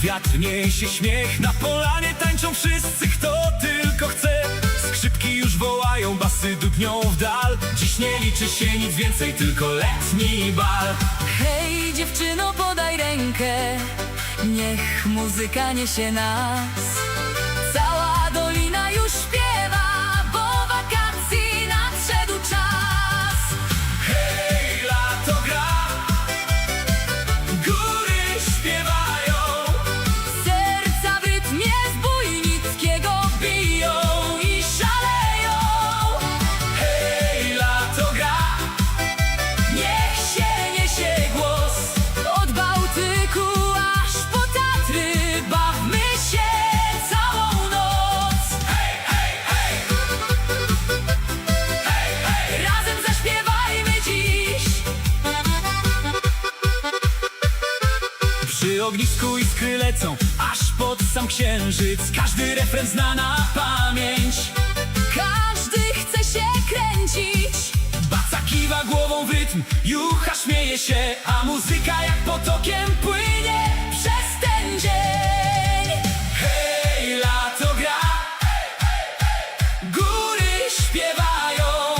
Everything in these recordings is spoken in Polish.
Wiatr niesie śmiech, na polanie tańczą wszyscy, kto tylko chce. Skrzypki już wołają, basy dudnią w dal. Dziś nie liczy się nic więcej, tylko letni bal. Hej dziewczyno, podaj rękę, niech muzyka niesie nas. Cała dolina już śpiewa, bo wakacji nadszedł czas. Hej, lato gra, góry śpiewają, Serca w rytmie zbójnickiego biją i szaleją. hej, lato gra, Niech się niesie głos od Bałtyku aż po Tatry. Bawmy się całą noc. hej, hej, hej, hej, hej. Razem zaśpiewajmy dziś. Przy ognisku iskry lecą, aż pod sam księżyc. Każdy refren zna na pamięć. Każdy chce się kręcić. Baca kiwa głową w rytm, jucha śmieje się, a muzyka jak potokiem płynie Przez ten dzień Hej, lato gra, góry śpiewają,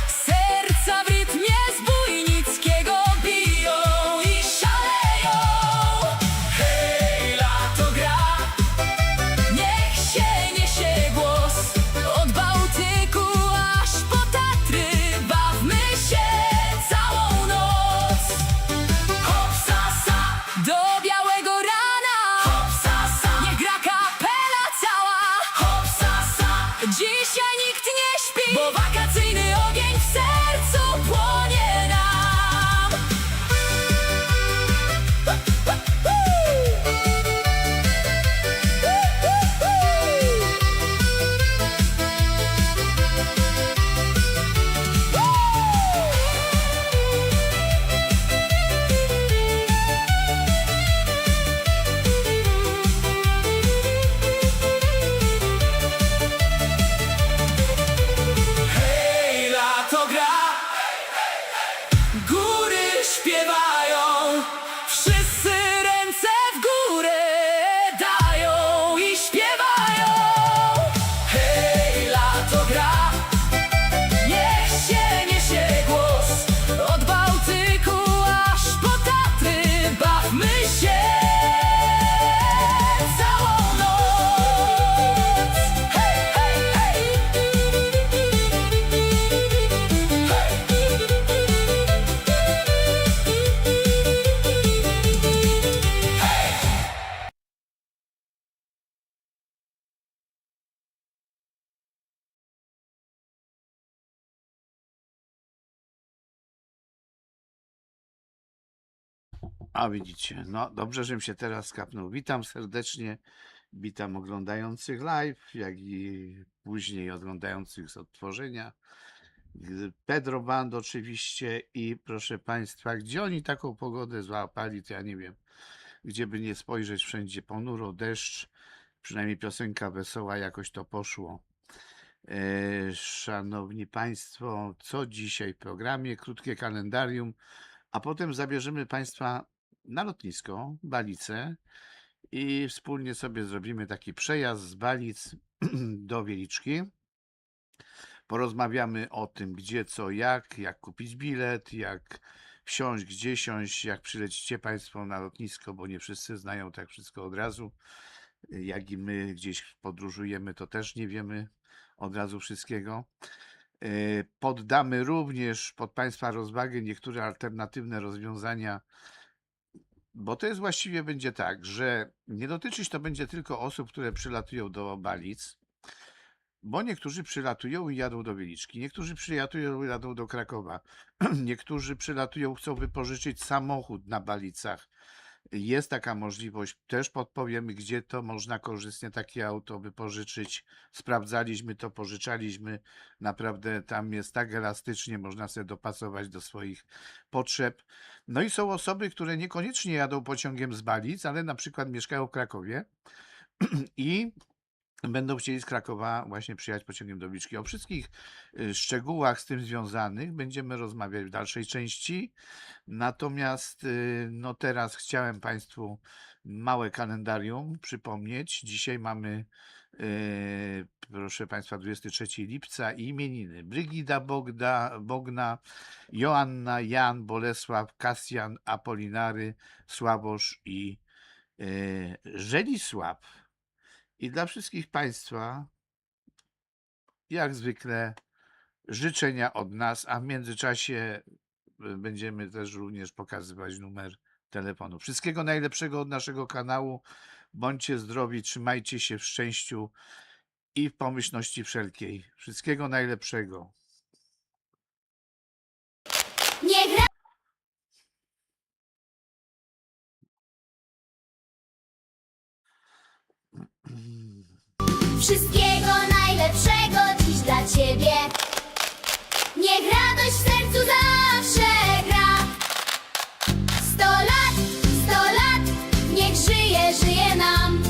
serca w rytmie zbójnickiego biją i szaleją. hej, lato gra, Niech się niesie głos od Bałtyku aż po Tatry. Bawmy się całą noc. hop, sa, sa, Do białego rana hop, sa, sa, niech gra kapela cała. hop, sa, sa, Dzisiaj nikt nie śpi, bo wakacyjny ogień w sercu płonie nam. hej, lato gra, góry śpiewają, Wszyscy ręce w górę dają i śpiewają. hej, lato gra, Niech się niesie głos od Bałtyku aż po Tatry. Bawmy się całą noc. Hej, hej, hej. A widzicie, no dobrze, żebym się teraz skapnął. Witam serdecznie, witam oglądających live, jak i później oglądających z odtworzenia. Pedro Band oczywiście i proszę Państwa, gdzie oni taką pogodę złapali, to ja nie wiem. Gdzie by nie spojrzeć, wszędzie ponuro, deszcz, przynajmniej piosenka wesoła, jakoś to poszło. Szanowni Państwo, co dzisiaj w programie? Krótkie kalendarium, a potem zabierzemy Państwa na lotnisko Balice i wspólnie sobie zrobimy taki przejazd z Balic do Wieliczki. Porozmawiamy o tym, gdzie, co, jak kupić bilet, jak wsiąść, gdzie siąść, jak przylecicie Państwo na lotnisko, bo nie wszyscy znają tak wszystko od razu. Jak i my gdzieś podróżujemy, to też nie wiemy od razu wszystkiego. Poddamy również pod Państwa rozwagę niektóre alternatywne rozwiązania, bo to jest właściwie będzie tak, że nie dotyczyć to będzie tylko osób, które przylatują do Balic, bo niektórzy przylatują i jadą do Wieliczki, niektórzy przylatują i jadą do Krakowa, niektórzy przylatują, chcą wypożyczyć samochód na Balicach. Jest taka możliwość, też podpowiemy, gdzie to można korzystnie takie auto wypożyczyć. Sprawdzaliśmy to, pożyczaliśmy. Naprawdę tam jest tak elastycznie, można sobie dopasować do swoich potrzeb. No i są osoby, które niekoniecznie jadą pociągiem z Balic, ale na przykład mieszkają w Krakowie i będą chcieli z Krakowa właśnie przyjechać pociągiem do Wieliczki. O wszystkich szczegółach z tym związanych będziemy rozmawiać w dalszej części. Natomiast no teraz chciałem Państwu małe kalendarium przypomnieć. Dzisiaj mamy, proszę Państwa, 23 lipca i imieniny. Brygida, Bogna, Joanna, Jan, Bolesław, Kasjan, Apolinary, Sławosz i Żelisław. I dla wszystkich Państwa, jak zwykle, życzenia od nas, a w międzyczasie będziemy też również pokazywać numer telefonu. Wszystkiego najlepszego od naszego kanału. Bądźcie zdrowi, trzymajcie się w szczęściu i w pomyślności wszelkiej. Wszystkiego najlepszego. Nie gra... Wszystkiego najlepszego dziś dla ciebie. Niech radość w sercu zawsze gra. 100 lat, 100 lat, niech żyje, żyje nam.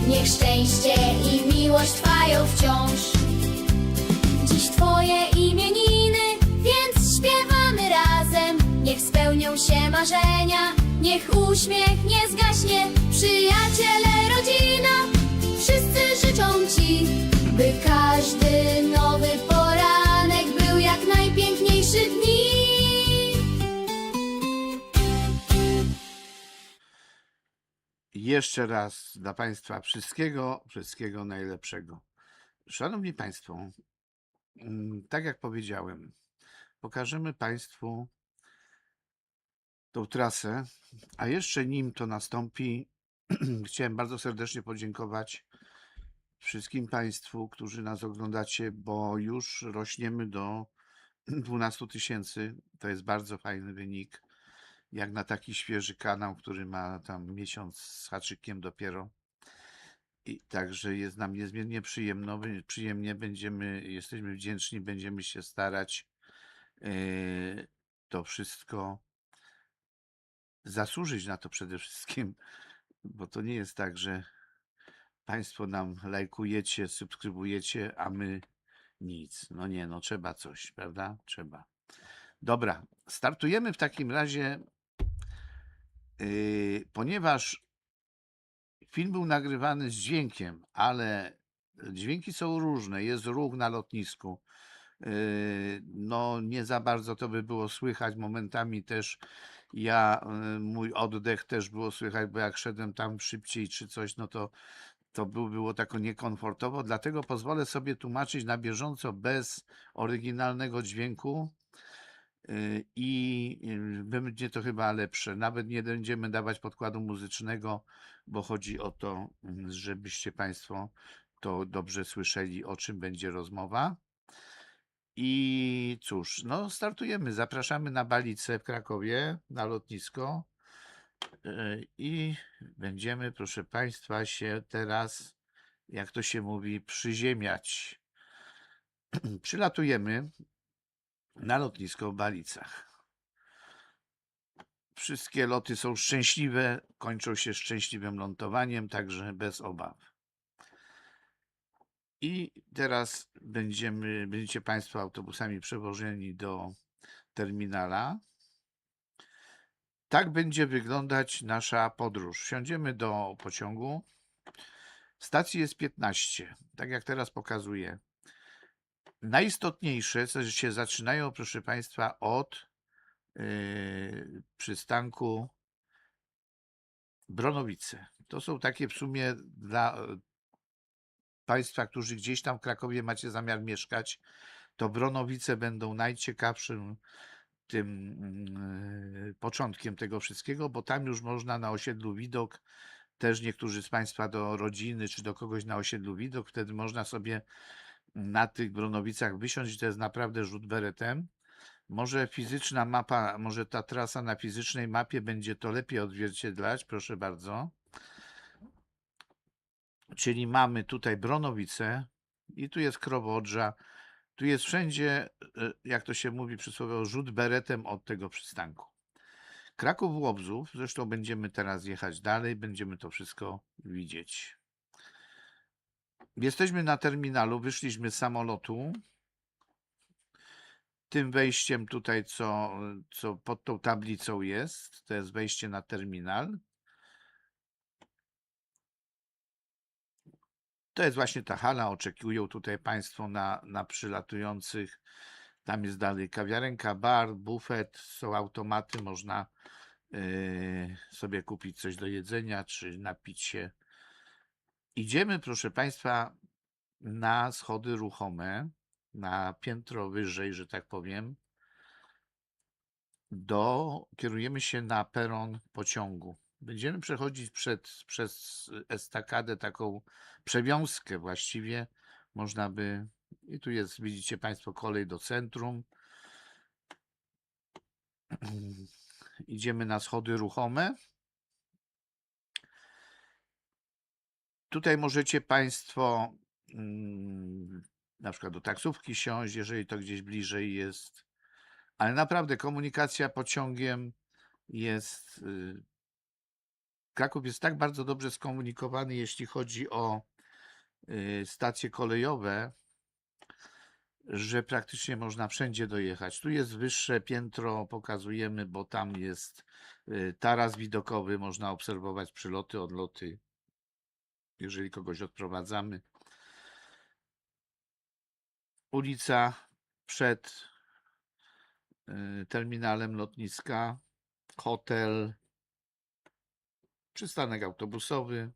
Niech szczęście i miłość trwają wciąż. Dziś twoje imieniny, więc śpiewamy razem. Niech spełnią się marzenia, niech uśmiech nie zgaśnie. Przyjaciele, rodzina, wszyscy życzą ci, by każdy nowy poranek był jak najpiękniejszy dni. Jeszcze raz dla Państwa wszystkiego najlepszego. Szanowni Państwo, tak jak powiedziałem, pokażemy Państwu tą trasę, a jeszcze nim to nastąpi, chciałem bardzo serdecznie podziękować wszystkim Państwu, którzy nas oglądacie, bo już rośniemy do 12 000. To jest bardzo fajny wynik, jak na taki świeży kanał, który ma tam miesiąc z haczykiem dopiero. I także jest nam niezmiernie przyjemnie, jesteśmy wdzięczni, będziemy się starać to wszystko zasłużyć na to przede wszystkim, bo to nie jest tak, że Państwo nam lajkujecie, subskrybujecie, a my nic. No nie, no trzeba coś, prawda? Trzeba. Dobra, startujemy w takim razie, ponieważ film był nagrywany z dźwiękiem, ale dźwięki są różne, jest ruch na lotnisku. No nie za bardzo to by było słychać, momentami też mój oddech też było słychać, bo jak szedłem tam szybciej czy coś, no to było tak niekomfortowo, dlatego pozwolę sobie tłumaczyć na bieżąco bez oryginalnego dźwięku i będzie to chyba lepsze. Nawet nie będziemy dawać podkładu muzycznego, bo chodzi o to, żebyście Państwo to dobrze słyszeli, o czym będzie rozmowa. I cóż, no startujemy, zapraszamy na Balicę w Krakowie, na lotnisko i będziemy, proszę Państwa, się teraz, jak to się mówi, przyziemiać. Przylatujemy na lotnisko w Balicach. Wszystkie loty są szczęśliwe, kończą się szczęśliwym lądowaniem, także bez obaw. I teraz będziecie Państwo autobusami przewożeni do terminala. Tak będzie wyglądać nasza podróż. Wsiądziemy do pociągu. Stacji jest 15, tak jak teraz pokazuję. Najistotniejsze się zaczynają, proszę Państwa, od przystanku Bronowice. To są takie w sumie dla Państwa, którzy gdzieś tam w Krakowie macie zamiar mieszkać, to Bronowice będą najciekawszym tym początkiem tego wszystkiego, bo tam już można na osiedlu Widok, też niektórzy z Państwa do rodziny czy do kogoś na osiedlu Widok, wtedy można sobie na tych Bronowicach wysiąść, to jest naprawdę rzut beretem. Może fizyczna mapa, może ta trasa na fizycznej mapie będzie to lepiej odzwierciedlać, proszę bardzo. Czyli mamy tutaj Bronowice i tu jest Krowodrza, tu jest wszędzie, jak to się mówi przysłowiowo, rzut beretem od tego przystanku. Kraków-Łobzów, zresztą będziemy teraz jechać dalej, będziemy to wszystko widzieć. Jesteśmy na terminalu, wyszliśmy z samolotu. Tym wejściem tutaj, co pod tą tablicą jest, to jest wejście na terminal. To jest właśnie ta hala, oczekują tutaj Państwo na przylatujących. Tam jest dalej kawiarenka, bar, bufet, są automaty, można sobie kupić coś do jedzenia czy napić się. Idziemy, proszę Państwa, na schody ruchome, na piętro wyżej, że tak powiem. Kierujemy się na peron pociągu. Będziemy przechodzić przez estakadę, taką przewiązkę właściwie. Można by. I tu jest, widzicie Państwo, kolej do centrum. Idziemy na schody ruchome. Tutaj możecie Państwo na przykład do taksówki siąść, jeżeli to gdzieś bliżej jest. Ale naprawdę komunikacja pociągiem jest. Kraków jest tak bardzo dobrze skomunikowany, jeśli chodzi o stacje kolejowe, że praktycznie można wszędzie dojechać. Tu jest wyższe piętro, pokazujemy, bo tam jest taras widokowy, można obserwować przyloty, odloty, jeżeli kogoś odprowadzamy. Ulica przed terminalem lotniska, hotel, przystanek autobusowy.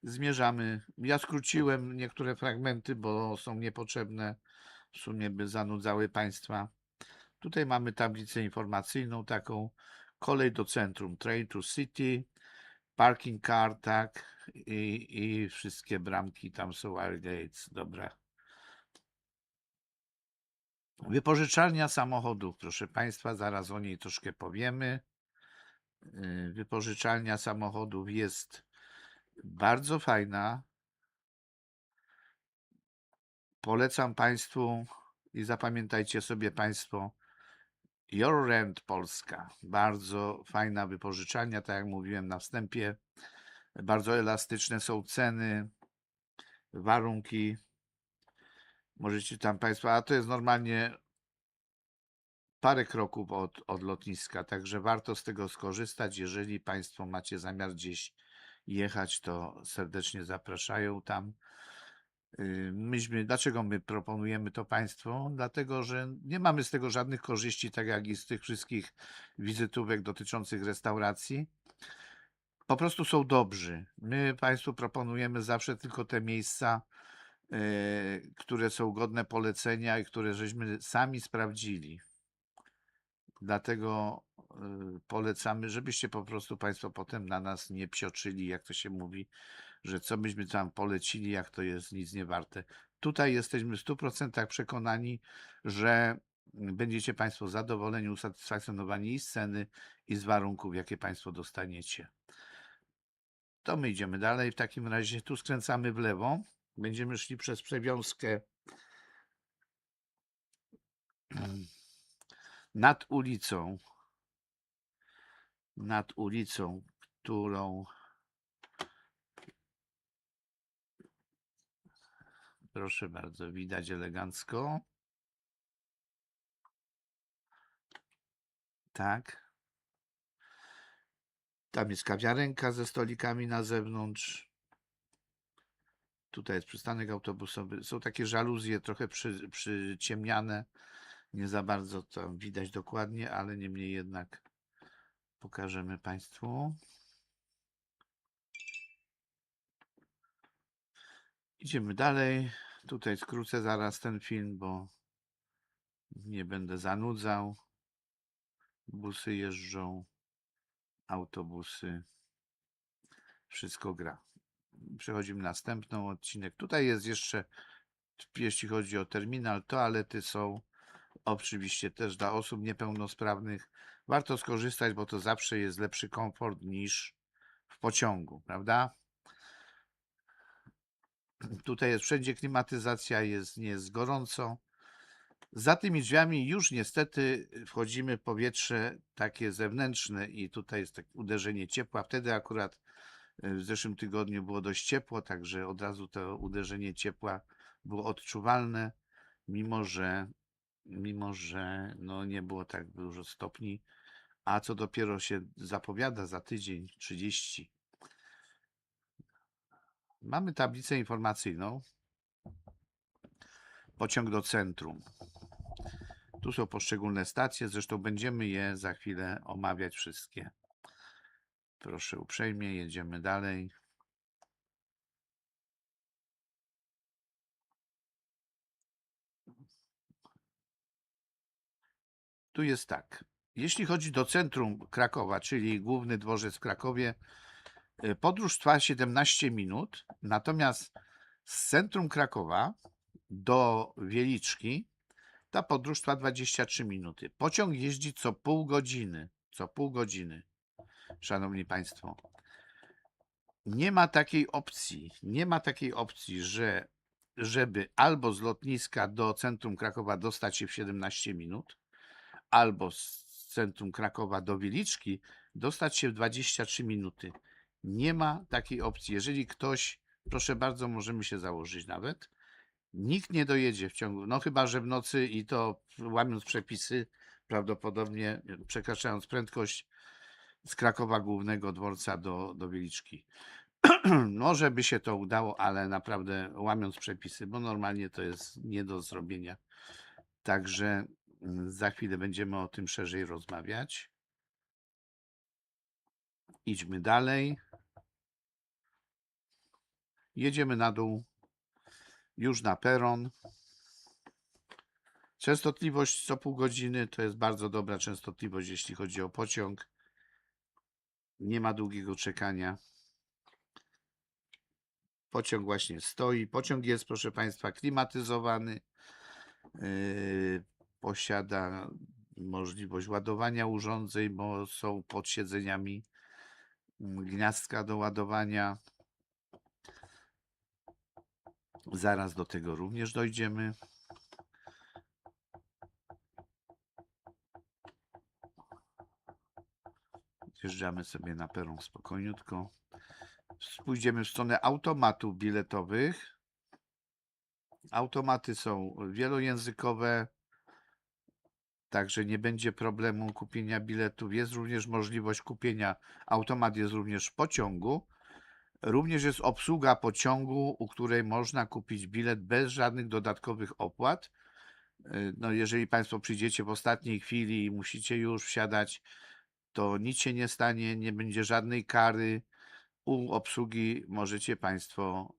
Zmierzamy. Ja skróciłem niektóre fragmenty, bo są niepotrzebne. W sumie by zanudzały Państwa. Tutaj mamy tablicę informacyjną taką. Kolej do centrum, train to city, parking car, tak. I wszystkie bramki tam są, air gates. Dobra. Wypożyczalnia samochodów, proszę Państwa, zaraz o niej troszkę powiemy. Wypożyczalnia samochodów jest bardzo fajna. Polecam Państwu i zapamiętajcie sobie Państwo Your Rent Polska. Bardzo fajna wypożyczalnia, tak jak mówiłem na wstępie. Bardzo elastyczne są ceny, warunki. Możecie tam Państwo, a to jest normalnie parę kroków od lotniska, także warto z tego skorzystać. Jeżeli Państwo macie zamiar gdzieś jechać, to serdecznie zapraszają tam. Dlaczego my proponujemy to Państwu? Dlatego, że nie mamy z tego żadnych korzyści, tak jak i z tych wszystkich wizytówek dotyczących restauracji. Po prostu są dobrzy. My Państwu proponujemy zawsze tylko te miejsca, które są godne polecenia i które żeśmy sami sprawdzili. Dlatego polecamy, żebyście po prostu Państwo potem na nas nie psioczyli, jak to się mówi, że co byśmy tam polecili, jak to jest nic nie warte. Tutaj jesteśmy w 100% przekonani, że będziecie Państwo zadowoleni, usatysfakcjonowani i z ceny, i z warunków, jakie Państwo dostaniecie. To my idziemy dalej. W takim razie tu skręcamy w lewo. Będziemy szli przez przewiązkę nad ulicą, którą proszę bardzo, widać elegancko. Tak. Tam jest kawiarenka ze stolikami na zewnątrz. Tutaj jest przystanek autobusowy. Są takie żaluzje trochę przyciemniane. Nie za bardzo to widać dokładnie, ale niemniej jednak pokażemy Państwu. Idziemy dalej. Tutaj skrócę zaraz ten film, bo nie będę zanudzał. Busy jeżdżą, autobusy. Wszystko gra. Przechodzimy na następny odcinek. Tutaj jest jeszcze, jeśli chodzi o terminal, toalety są oczywiście też dla osób niepełnosprawnych. Warto skorzystać, bo to zawsze jest lepszy komfort niż w pociągu, prawda? Tutaj jest wszędzie klimatyzacja, nie jest gorąco. Za tymi drzwiami już niestety wchodzimy w powietrze takie zewnętrzne i tutaj jest takie uderzenie ciepła. Wtedy akurat w zeszłym tygodniu było dość ciepło, także od razu to uderzenie ciepła było odczuwalne, mimo że no nie było tak dużo stopni, a co dopiero się zapowiada za tydzień 30. Mamy tablicę informacyjną. Pociąg do centrum. Tu są poszczególne stacje, zresztą będziemy je za chwilę omawiać wszystkie. Proszę uprzejmie, jedziemy dalej. Tu jest tak. Jeśli chodzi do centrum Krakowa, czyli główny dworzec w Krakowie, podróż trwa 17 minut, natomiast z centrum Krakowa do Wieliczki ta podróż trwa 23 minuty. Pociąg jeździ co pół godziny. Co pół godziny, szanowni państwo. Nie ma takiej opcji, żeby albo z lotniska do centrum Krakowa dostać się w 17 minut, albo z centrum Krakowa do Wieliczki dostać się w 23 minuty. Nie ma takiej opcji. Jeżeli ktoś, proszę bardzo, możemy się założyć nawet, nikt nie dojedzie w ciągu, no chyba że w nocy i to łamiąc przepisy, prawdopodobnie przekraczając prędkość z Krakowa Głównego Dworca do Wieliczki. Może by się to udało, ale naprawdę łamiąc przepisy, bo normalnie to jest nie do zrobienia. Także za chwilę będziemy o tym szerzej rozmawiać. Idźmy dalej. Jedziemy na dół, już na peron. Częstotliwość co pół godziny to jest bardzo dobra częstotliwość, jeśli chodzi o pociąg. Nie ma długiego czekania. Pociąg właśnie stoi. Pociąg jest, proszę państwa, klimatyzowany. Posiada możliwość ładowania urządzeń, bo są pod siedzeniami gniazdka do ładowania. Zaraz do tego również dojdziemy. Zjeżdżamy sobie na peron spokojniutko. Pójdziemy w stronę automatów biletowych. Automaty są wielojęzykowe, także nie będzie problemu kupienia biletów. Jest również możliwość kupienia, automat jest również w pociągu. Również jest obsługa pociągu, u której można kupić bilet bez żadnych dodatkowych opłat. No, jeżeli państwo przyjdziecie w ostatniej chwili i musicie już wsiadać, to nic się nie stanie, nie będzie żadnej kary. U obsługi możecie państwo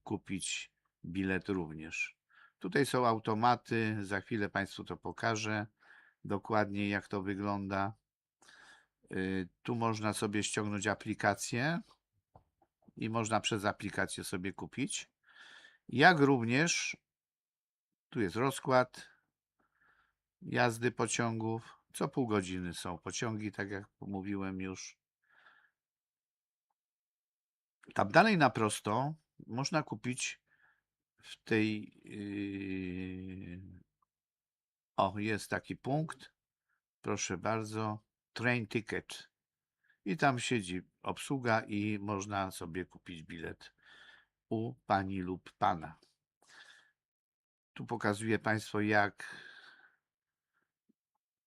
kupić bilet również. Tutaj są automaty, za chwilę państwu to pokażę dokładnie, jak to wygląda. Tu można sobie ściągnąć aplikację i można przez aplikację sobie kupić. Jak również, tu jest rozkład jazdy pociągów. Co pół godziny są pociągi, tak jak mówiłem już. Tam dalej na prosto można kupić w tej... O, jest taki punkt. Proszę bardzo. Train ticket. I tam siedzi obsługa i można sobie kupić bilet u pani lub pana. Tu pokazuję państwu, jak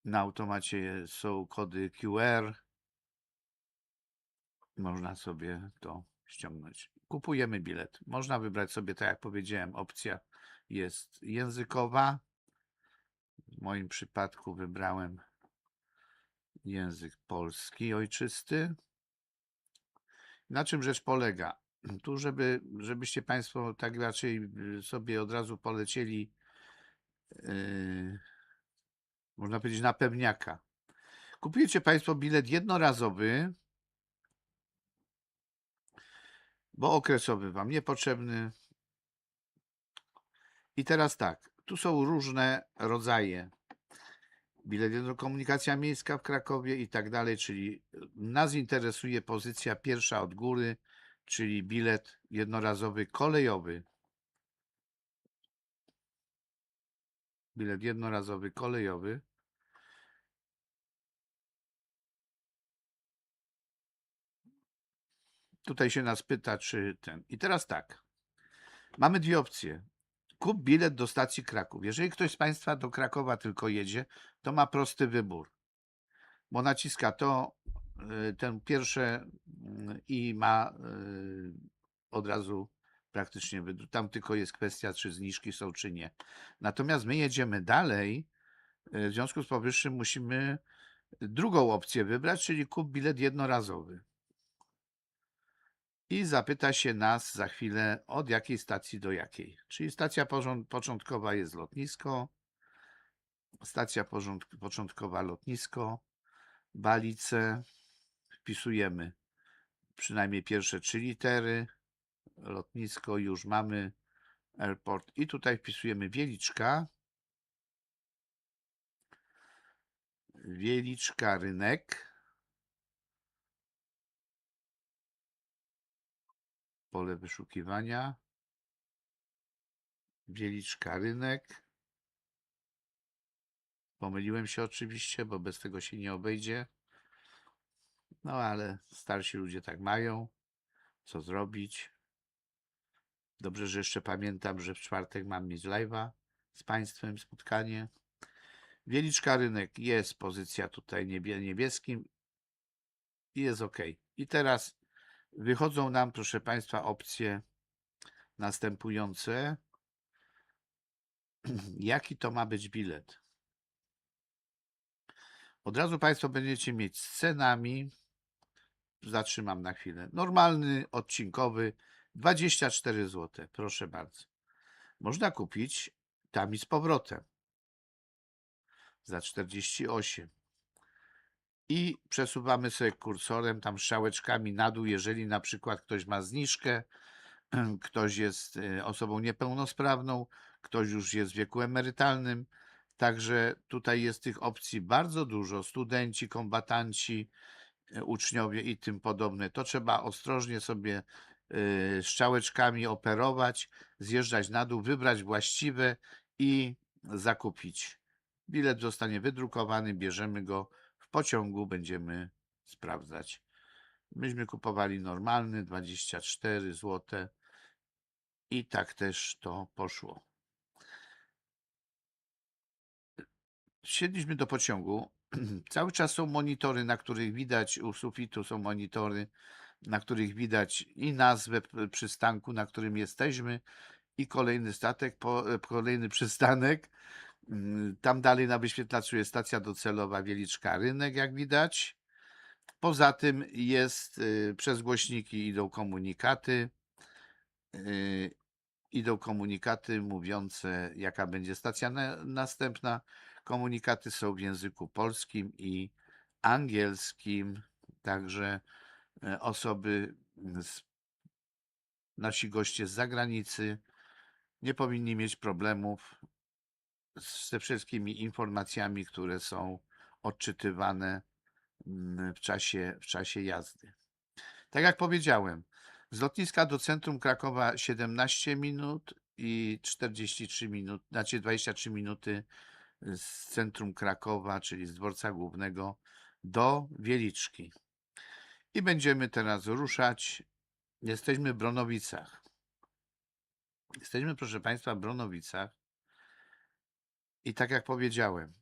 na automacie są kody QR. Można sobie to ściągnąć. Kupujemy bilet. Można wybrać sobie, tak jak powiedziałem, opcja jest językowa. W moim przypadku wybrałem język polski ojczysty. Na czym rzecz polega? Tu, żebyście państwo tak raczej sobie od razu polecieli, można powiedzieć, na pewniaka. Kupujecie państwo bilet jednorazowy, bo okresowy wam niepotrzebny. I teraz tak, tu są różne rodzaje. Bilet jednokomunikacja miejska w Krakowie i tak dalej, czyli nas interesuje pozycja pierwsza od góry, czyli bilet jednorazowy kolejowy. Bilet jednorazowy kolejowy. Tutaj się nas pyta, czy ten. I teraz tak, mamy dwie opcje. Kup bilet do stacji Kraków. Jeżeli ktoś z państwa do Krakowa tylko jedzie, to ma prosty wybór, bo naciska to, ten pierwsze i ma od razu praktycznie tam tylko jest kwestia, czy zniżki są, czy nie. Natomiast my jedziemy dalej. W związku z powyższym musimy drugą opcję wybrać, czyli kup bilet jednorazowy. I zapyta się nas za chwilę, od jakiej stacji do jakiej. Czyli stacja początkowa jest lotnisko, stacja początkowa lotnisko, Balice, wpisujemy przynajmniej pierwsze 3 litery, lotnisko już mamy, airport i tutaj wpisujemy Wieliczka rynek, pole wyszukiwania, Wieliczka rynek. Pomyliłem się oczywiście, bo bez tego się nie obejdzie. No ale starsi ludzie tak mają. Co zrobić? Dobrze, że jeszcze pamiętam, że w czwartek mam mieć live'a z Państwem, spotkanie. Wieliczka rynek, jest pozycja tutaj niebieskim i jest OK. I teraz wychodzą nam, proszę Państwa, opcje następujące. Jaki to ma być bilet? Od razu Państwo będziecie mieć z cenami. Zatrzymam na chwilę. Normalny, odcinkowy, 24 zł. Proszę bardzo. Można kupić tam i z powrotem za 48. I przesuwamy sobie kursorem tam strzałeczkami na dół, jeżeli na przykład ktoś ma zniżkę, ktoś jest osobą niepełnosprawną, ktoś już jest w wieku emerytalnym. Także tutaj jest tych opcji bardzo dużo. Studenci, kombatanci, uczniowie i tym podobne. To trzeba ostrożnie sobie strzałeczkami operować, zjeżdżać na dół, wybrać właściwe i zakupić. Bilet zostanie wydrukowany, bierzemy go w pociągu, będziemy sprawdzać. Myśmy kupowali normalny, 24 zł i tak też to poszło. Wsiedliśmy do pociągu. Cały czas są monitory, na których widać, u sufitu są monitory, na których widać i nazwę przystanku, na którym jesteśmy, i kolejny kolejny przystanek. Tam dalej na wyświetlaczu jest stacja docelowa Wieliczka Rynek, jak widać. Poza tym jest, przez głośniki idą komunikaty mówiące, jaka będzie stacja następna. Komunikaty są w języku polskim i angielskim, także osoby, nasi goście z zagranicy nie powinni mieć problemów ze wszystkimi informacjami, które są odczytywane w czasie jazdy. Tak jak powiedziałem, z lotniska do centrum Krakowa 17 minut i 43 minuty, znaczy 23 minuty z centrum Krakowa, czyli z dworca głównego, do Wieliczki. I będziemy teraz ruszać. Jesteśmy w Bronowicach. Jesteśmy, proszę Państwa, w Bronowicach. I tak jak powiedziałem,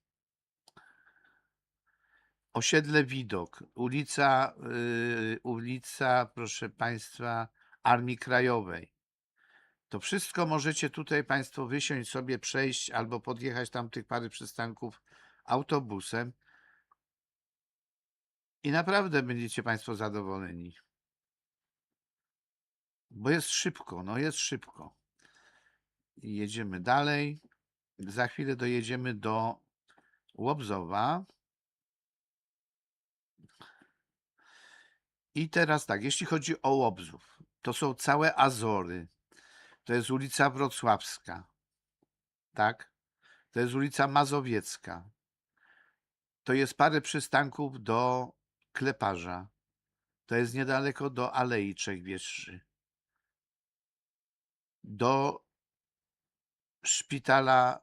osiedle Widok, ulica, proszę Państwa, Armii Krajowej. To wszystko możecie tutaj Państwo wysiąść sobie, przejść albo podjechać tam tych parę przystanków autobusem i naprawdę będziecie Państwo zadowoleni. Bo jest szybko, no jest szybko. I jedziemy dalej. Za chwilę dojedziemy do Łobzowa. I teraz tak, jeśli chodzi o Łobzów, to są całe Azory. To jest ulica Wrocławska, tak? To jest ulica Mazowiecka. To jest parę przystanków do Kleparza. To jest niedaleko do Alei Trzech Wieży. Do szpitala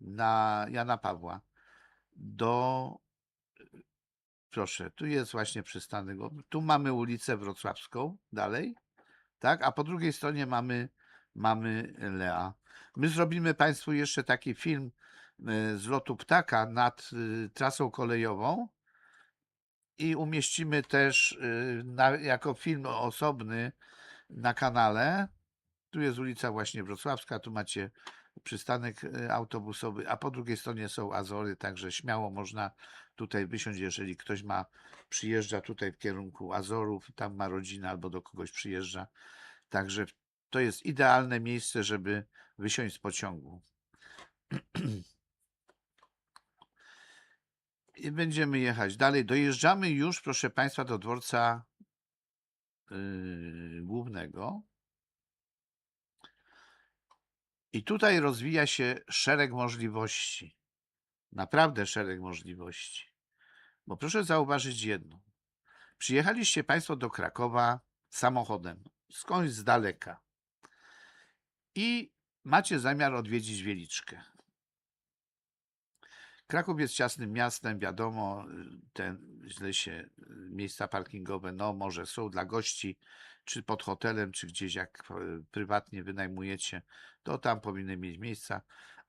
na Jana Pawła. Proszę, tu jest właśnie przystanek. Tu mamy ulicę Wrocławską dalej, tak? A po drugiej stronie mamy Lea. My zrobimy Państwu jeszcze taki film z lotu ptaka nad trasą kolejową i umieścimy też jako film osobny na kanale. Tu jest ulica właśnie Wrocławska, tu macie przystanek autobusowy, a po drugiej stronie są Azory, także śmiało można tutaj wysiąść, jeżeli ktoś przyjeżdża tutaj w kierunku Azorów, tam ma rodzinę albo do kogoś przyjeżdża. Także to jest idealne miejsce, żeby wysiąść z pociągu. I będziemy jechać dalej. Dojeżdżamy już, proszę Państwa, do dworca głównego. I tutaj rozwija się szereg możliwości. Naprawdę szereg możliwości. Bo proszę zauważyć jedno. Przyjechaliście Państwo do Krakowa samochodem, skądś z daleka i macie zamiar odwiedzić Wieliczkę. Kraków jest ciasnym miastem, wiadomo, źle się miejsca parkingowe, no może są dla gości, czy pod hotelem, czy gdzieś jak prywatnie wynajmujecie, to tam powinny mieć miejsca,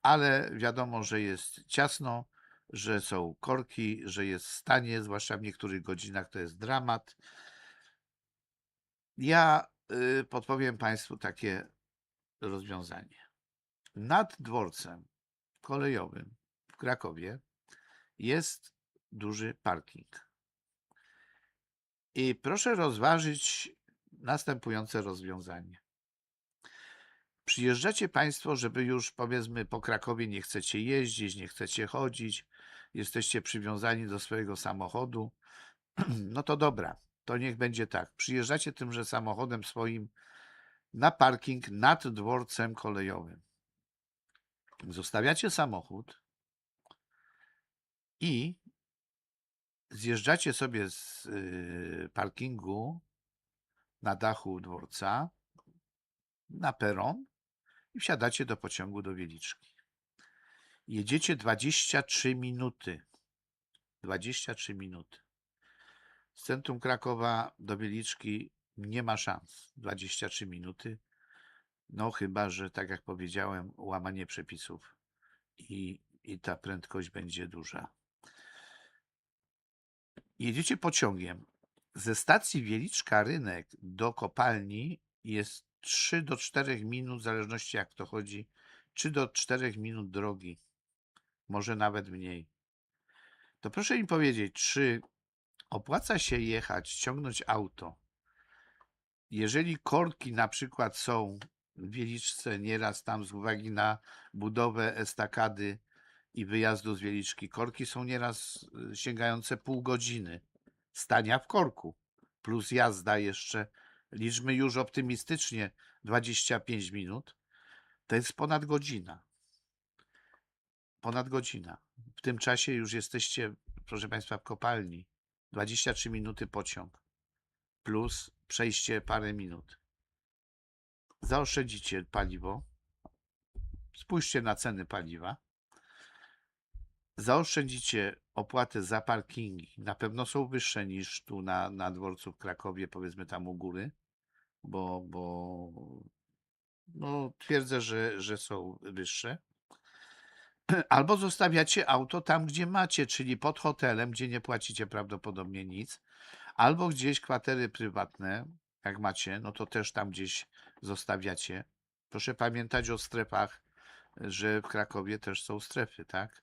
ale wiadomo, że jest ciasno, że są korki, że jest stanie, zwłaszcza w niektórych godzinach to jest dramat. Ja podpowiem Państwu takie rozwiązanie. Nad dworcem kolejowym w Krakowie jest duży parking. I proszę rozważyć następujące rozwiązanie. Przyjeżdżacie Państwo, żeby już powiedzmy po Krakowie nie chcecie jeździć, nie chcecie chodzić, jesteście przywiązani do swojego samochodu. No to dobra, to niech będzie tak. Przyjeżdżacie tymże samochodem swoim na parking nad dworcem kolejowym. Zostawiacie samochód i zjeżdżacie sobie z parkingu na dachu dworca na peron i wsiadacie do pociągu do Wieliczki. Jedziecie 23 minuty. 23 minuty. Z centrum Krakowa do Wieliczki nie ma szans. 23 minuty. No chyba, że tak jak powiedziałem, łamanie przepisów i ta prędkość będzie duża. Jedziecie pociągiem. Ze stacji Wieliczka Rynek do kopalni jest 3 do 4 minut, w zależności jak to chodzi, 3 do 4 minut drogi, może nawet mniej. To proszę mi powiedzieć, czy opłaca się jechać, ściągnąć auto, jeżeli korki na przykład są w Wieliczce nieraz tam z uwagi na budowę estakady i wyjazdu z Wieliczki, korki są nieraz sięgające pół godziny stania w korku, plus jazda jeszcze, liczmy już optymistycznie 25 minut, to jest ponad godzina. Ponad godzina. W tym czasie już jesteście, proszę Państwa, w kopalni. 23 minuty pociąg, plus przejście parę minut. Zaoszczędzicie paliwo. Spójrzcie na ceny paliwa. Zaoszczędzicie opłatę za parkingi. Na pewno są wyższe niż tu na dworcu w Krakowie, powiedzmy tam u góry, bo no, twierdzę, że są wyższe. Albo zostawiacie auto tam, gdzie macie, czyli pod hotelem, gdzie nie płacicie prawdopodobnie nic, albo gdzieś kwatery prywatne, jak macie, no to też tam gdzieś zostawiacie. Proszę pamiętać o strefach, że w Krakowie też są strefy, tak?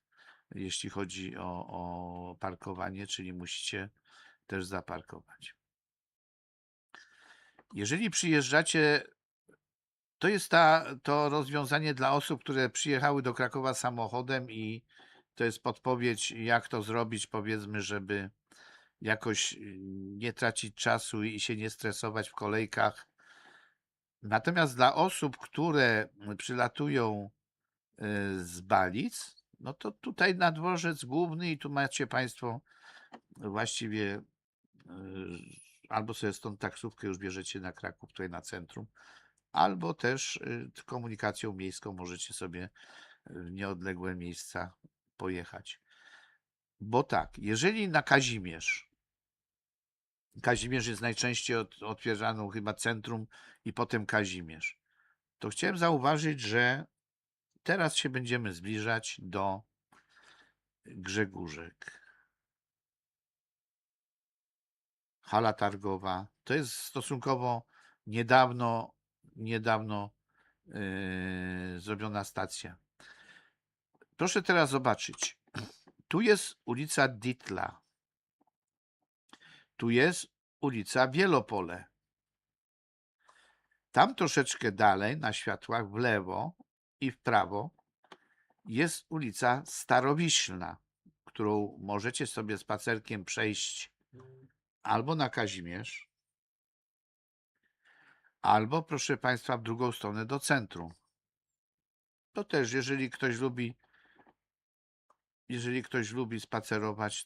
Jeśli chodzi o parkowanie, czyli musicie też zaparkować. Jeżeli przyjeżdżacie, to jest to rozwiązanie dla osób, które przyjechały do Krakowa samochodem i to jest podpowiedź, jak to zrobić, powiedzmy, żeby jakoś nie tracić czasu i się nie stresować w kolejkach. Natomiast dla osób, które przylatują z Balic, no to tutaj na dworzec główny i tu macie Państwo właściwie albo sobie stąd taksówkę już bierzecie na Kraków, tutaj na centrum, albo też komunikacją miejską możecie sobie w nieodległe miejsca pojechać. Bo tak, jeżeli na Kazimierz jest najczęściej otwieraną chyba centrum i potem Kazimierz, to chciałem zauważyć, że teraz się będziemy zbliżać do Grzegórzek. hala targowa. To jest stosunkowo niedawno zrobiona stacja. Proszę teraz zobaczyć. Tu jest ulica Ditla. Tu jest ulica Wielopole. Tam troszeczkę dalej, na światłach w lewo i w prawo, jest ulica Starowiślna, którą możecie sobie spacerkiem przejść albo na Kazimierz, albo, proszę Państwa, w drugą stronę do centrum. To też, jeżeli ktoś lubi spacerować,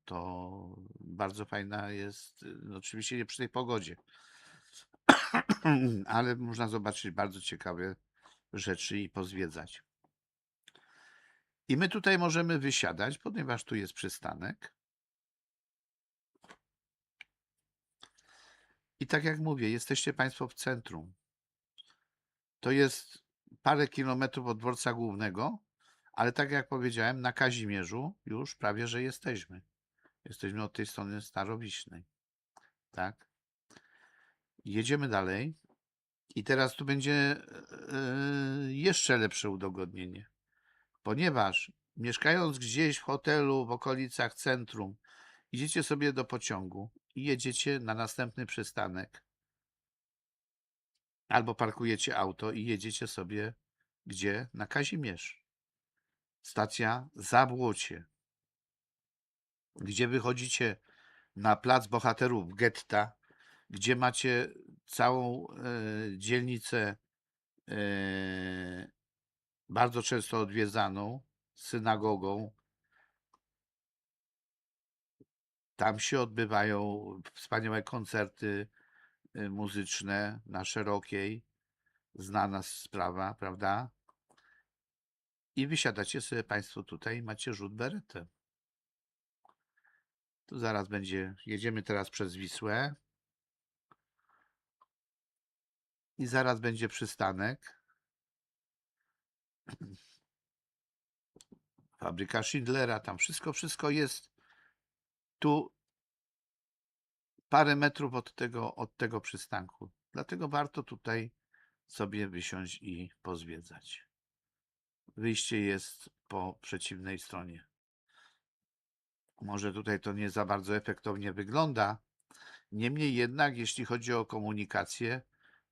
to bardzo fajna jest, no oczywiście nie przy tej pogodzie, ale można zobaczyć bardzo ciekawe rzeczy i pozwiedzać. I my tutaj możemy wysiadać, ponieważ tu jest przystanek. I tak jak mówię, jesteście Państwo w centrum. To jest parę kilometrów od dworca głównego, ale tak jak powiedziałem, na Kazimierzu już prawie, że jesteśmy. Jesteśmy od tej strony Starowiśnej. Tak? Jedziemy dalej. I teraz tu będzie jeszcze lepsze udogodnienie. Ponieważ mieszkając gdzieś w hotelu w okolicach centrum, idziecie sobie do pociągu i jedziecie na następny przystanek. Albo parkujecie auto i jedziecie sobie gdzie? Na Kazimierz. Stacja Zabłocie, gdzie wychodzicie na plac Bohaterów Getta, gdzie macie całą dzielnicę bardzo często odwiedzaną, synagogą. Tam się odbywają wspaniałe koncerty muzyczne na Szerokiej, znana sprawa, prawda? I wysiadacie sobie Państwo tutaj i macie rzut beretem. Tu zaraz będzie, jedziemy teraz przez Wisłę i zaraz będzie przystanek. Fabryka Schindlera, tam wszystko jest tu parę metrów od tego przystanku. Dlatego warto tutaj sobie wysiąść i pozwiedzać. Wyjście jest po przeciwnej stronie. Może tutaj to nie za bardzo efektownie wygląda. Niemniej jednak, jeśli chodzi o komunikację,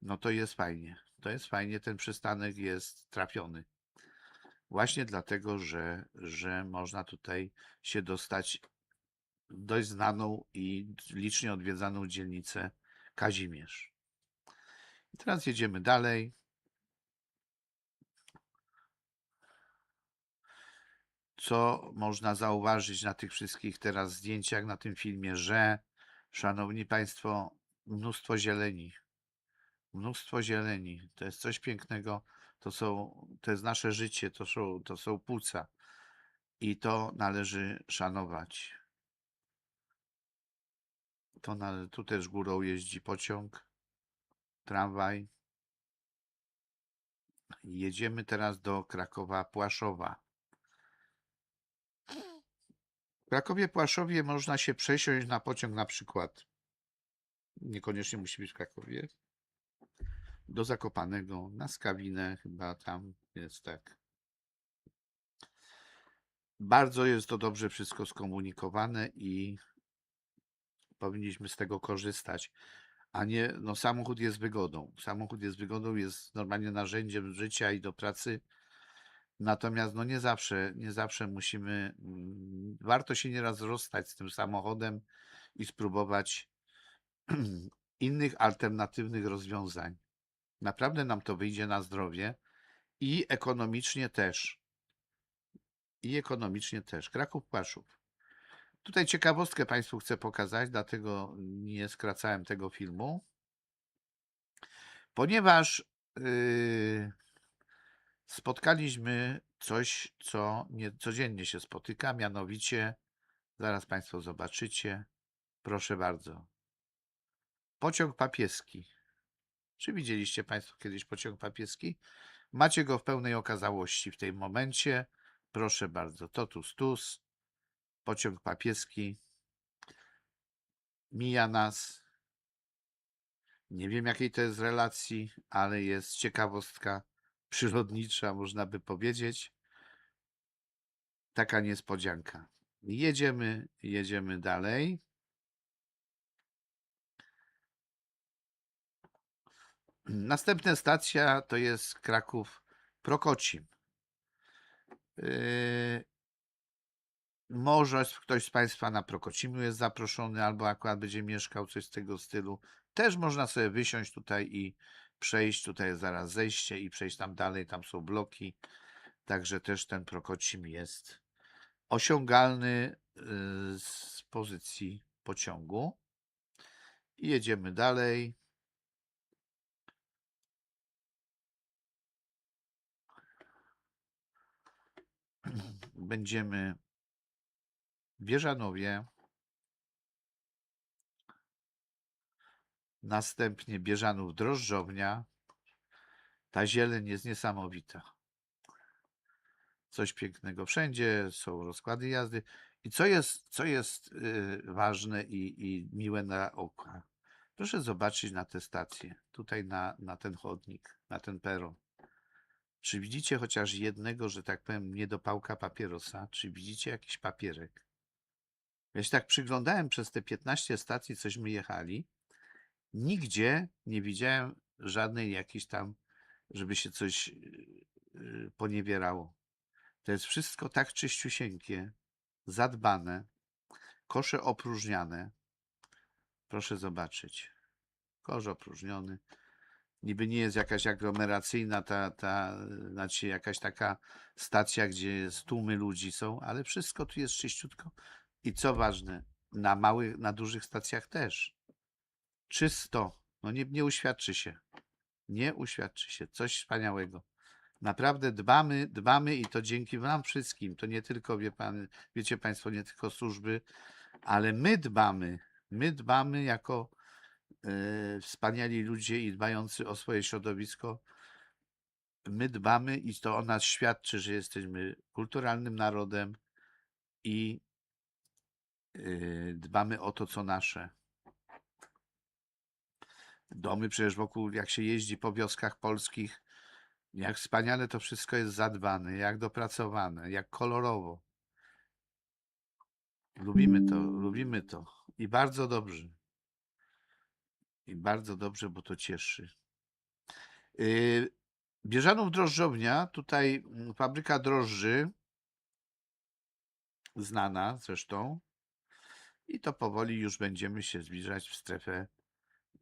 no to jest fajnie. To jest fajnie, ten przystanek jest trafiony. Właśnie dlatego, że można tutaj się dostać w dość znaną i licznie odwiedzaną dzielnicę Kazimierz. I teraz jedziemy dalej. Co można zauważyć na tych wszystkich teraz zdjęciach, na tym filmie, że, szanowni Państwo, mnóstwo zieleni. Mnóstwo zieleni. To jest coś pięknego. To jest nasze życie, to są płuca. I to należy szanować. Tu też górą jeździ pociąg, tramwaj. Jedziemy teraz do Krakowa-Płaszowa. W Krakowie-Płaszowie można się przesiąść na pociąg na przykład, niekoniecznie musi być w Krakowie, do Zakopanego, na Skawinę, chyba tam jest tak. Bardzo jest to dobrze wszystko skomunikowane i powinniśmy z tego korzystać, a nie, no samochód jest wygodą. Samochód jest wygodą, jest normalnie narzędziem życia i do pracy, natomiast no nie zawsze musimy, warto się nieraz rozstać z tym samochodem i spróbować innych alternatywnych rozwiązań. Naprawdę nam to wyjdzie na zdrowie i ekonomicznie też. Kraków-Płaszów. Tutaj ciekawostkę Państwu chcę pokazać, dlatego nie skracałem tego filmu, ponieważ spotkaliśmy coś, co nie codziennie się spotyka, mianowicie, zaraz Państwo zobaczycie, proszę bardzo, pociąg papieski. Czy widzieliście Państwo kiedyś pociąg papieski? Macie go w pełnej okazałości w tym momencie. Proszę bardzo, totus tus, pociąg papieski. mija nas. Nie wiem, jakiej to jest relacji, ale jest ciekawostka przyrodnicza, można by powiedzieć. Taka niespodzianka. Jedziemy dalej. Następna stacja to jest Kraków Prokocim. Yy, Może ktoś z Państwa na Prokocimiu jest zaproszony, albo akurat będzie mieszkał, coś z tego stylu. Też można sobie wysiąść tutaj i przejść. Tutaj jest zaraz zejście i przejść tam dalej. Tam są bloki. Także też ten Prokocim jest osiągalny z pozycji pociągu. I jedziemy dalej. Będziemy w Bieżanowie. Następnie Bieżanów Drożdżownia. Ta zieleń jest niesamowita. Coś pięknego wszędzie, są rozkłady jazdy. I co jest ważne i miłe na oko? Proszę zobaczyć na tę stację, tutaj na ten chodnik, na ten peron. Czy widzicie chociaż jednego, że tak powiem, niedopałka papierosa? Czy widzicie jakiś papierek? Ja się tak przyglądałem przez te 15 stacji, cośmy jechali. Nigdzie nie widziałem żadnej jakiejś tam, żeby się coś poniewierało. To jest wszystko tak czyściusieńkie, zadbane, kosze opróżniane. Proszę zobaczyć. Kosz opróżniony. Niby nie jest jakaś aglomeracyjna znaczy jakaś taka stacja, gdzie tłumy ludzi są, ale wszystko tu jest czyściutko. I co ważne, na dużych stacjach też. Czysto. No nie uświadczy się. Nie uświadczy się. Coś wspaniałego. Naprawdę dbamy i to dzięki wam wszystkim. To nie tylko, wiecie Państwo, nie tylko służby, ale my dbamy. My dbamy jako wspaniali ludzie i dbający o swoje środowisko. My dbamy i to o nas świadczy, że jesteśmy kulturalnym narodem i dbamy o to, co nasze. Domy przecież wokół, jak się jeździ po wioskach polskich, jak wspaniale to wszystko jest zadbane, jak dopracowane, jak kolorowo. Lubimy to. I bardzo dobrze. I bardzo dobrze, bo to cieszy. Bieżanów Drożdżownia, tutaj fabryka drożdży, znana zresztą. I to powoli już będziemy się zbliżać w strefę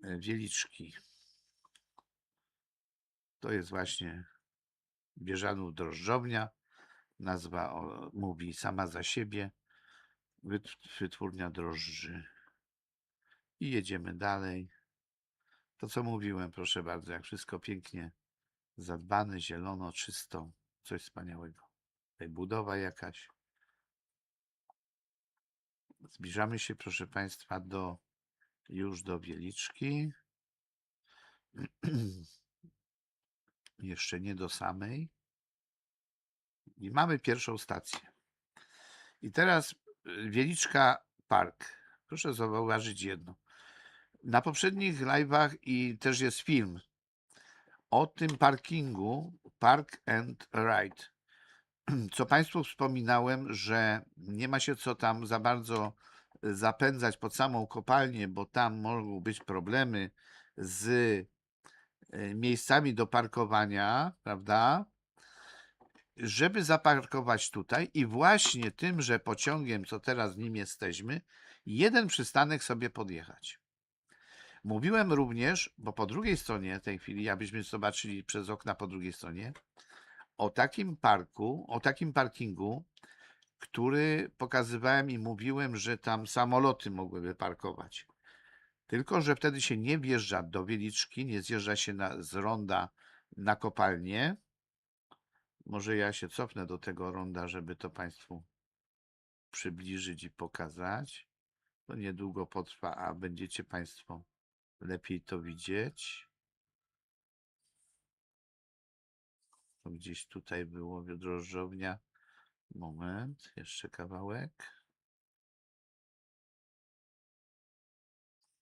Wieliczki. To jest właśnie Bieżanów Drożdżownia. Nazwa mówi sama za siebie. Wytwórnia drożdży. I jedziemy dalej. To co mówiłem, proszę bardzo, jak wszystko pięknie zadbane, zielono, czysto, coś wspaniałego. Tutaj budowa jakaś. Zbliżamy się, proszę Państwa, już do Wieliczki. Jeszcze nie do samej. I mamy pierwszą stację. I teraz Wieliczka Park. Proszę zauważyć jedno. Na poprzednich live'ach i też jest film o tym parkingu Park and Ride. Co Państwu wspominałem, że nie ma się co tam za bardzo zapędzać pod samą kopalnię, bo tam mogą być problemy z miejscami do parkowania, prawda? Żeby zaparkować tutaj i właśnie tymże pociągiem, co teraz w nim jesteśmy, jeden przystanek sobie podjechać. Mówiłem również, bo po drugiej stronie w tej chwili, abyśmy zobaczyli przez okna po drugiej stronie, o takim parkingu, który pokazywałem i mówiłem, że tam samoloty mogłyby parkować. Tylko że wtedy się nie wjeżdża do Wieliczki, nie zjeżdża się z ronda na kopalnię. Może ja się cofnę do tego ronda, żeby to Państwu przybliżyć i pokazać. To niedługo potrwa, a będziecie Państwo lepiej to widzieć. To gdzieś tutaj było drożdżownia. Moment, jeszcze kawałek.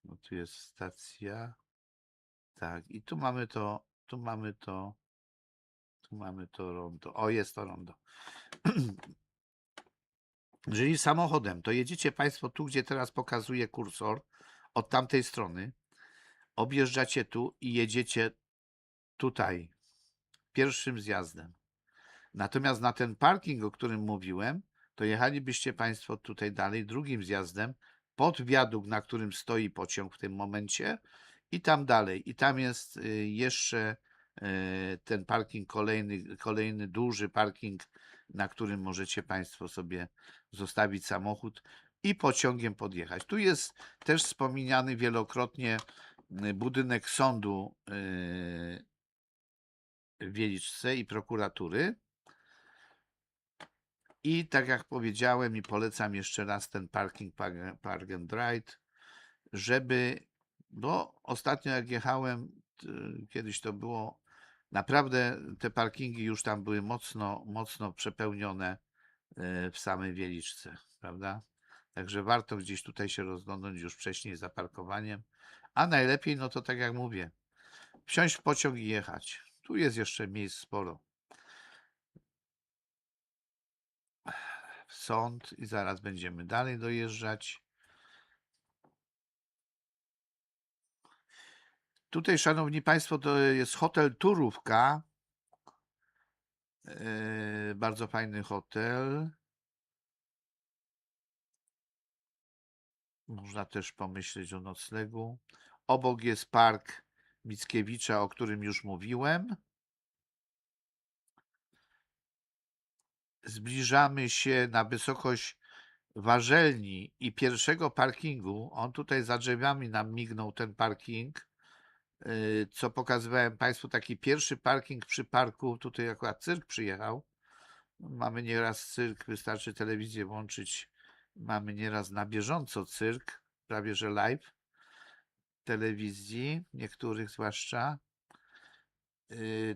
No tu jest stacja. Tak, i tu mamy to, tu mamy to, tu mamy to rondo. O, jest to rondo. Jeżeli samochodem, to jedziecie Państwo tu, gdzie teraz pokazuje kursor, od tamtej strony, objeżdżacie tu i jedziecie tutaj, pierwszym zjazdem. Natomiast na ten parking, o którym mówiłem, to jechalibyście Państwo tutaj dalej, drugim zjazdem, pod wiadukt, na którym stoi pociąg w tym momencie i tam dalej. I tam jest jeszcze ten parking kolejny duży parking, na którym możecie Państwo sobie zostawić samochód i pociągiem podjechać. Tu jest też wspomniany wielokrotnie budynek sądu w Wieliczce i prokuratury. I tak jak powiedziałem i polecam jeszcze raz ten parking Park and Ride, żeby, bo ostatnio jak jechałem, kiedyś to było, naprawdę te parkingi już tam były mocno przepełnione w samej Wieliczce, prawda? Także warto gdzieś tutaj się rozglądnąć już wcześniej za parkowaniem, a najlepiej, no to tak jak mówię, wsiąść w pociąg i jechać. Tu jest jeszcze miejsc sporo. Sąd i zaraz będziemy dalej dojeżdżać. Tutaj, szanowni państwo, to jest hotel Turówka. Bardzo fajny hotel. Można też pomyśleć o noclegu. Obok jest park Mickiewicza, o którym już mówiłem. Zbliżamy się na wysokość warzelni i pierwszego parkingu. On tutaj za drzewami nam mignął, ten parking, co pokazywałem Państwu, taki pierwszy parking przy parku. Tutaj akurat cyrk przyjechał. Mamy nieraz cyrk, wystarczy telewizję włączyć. Mamy nieraz na bieżąco cyrk, prawie że live telewizji, niektórych zwłaszcza.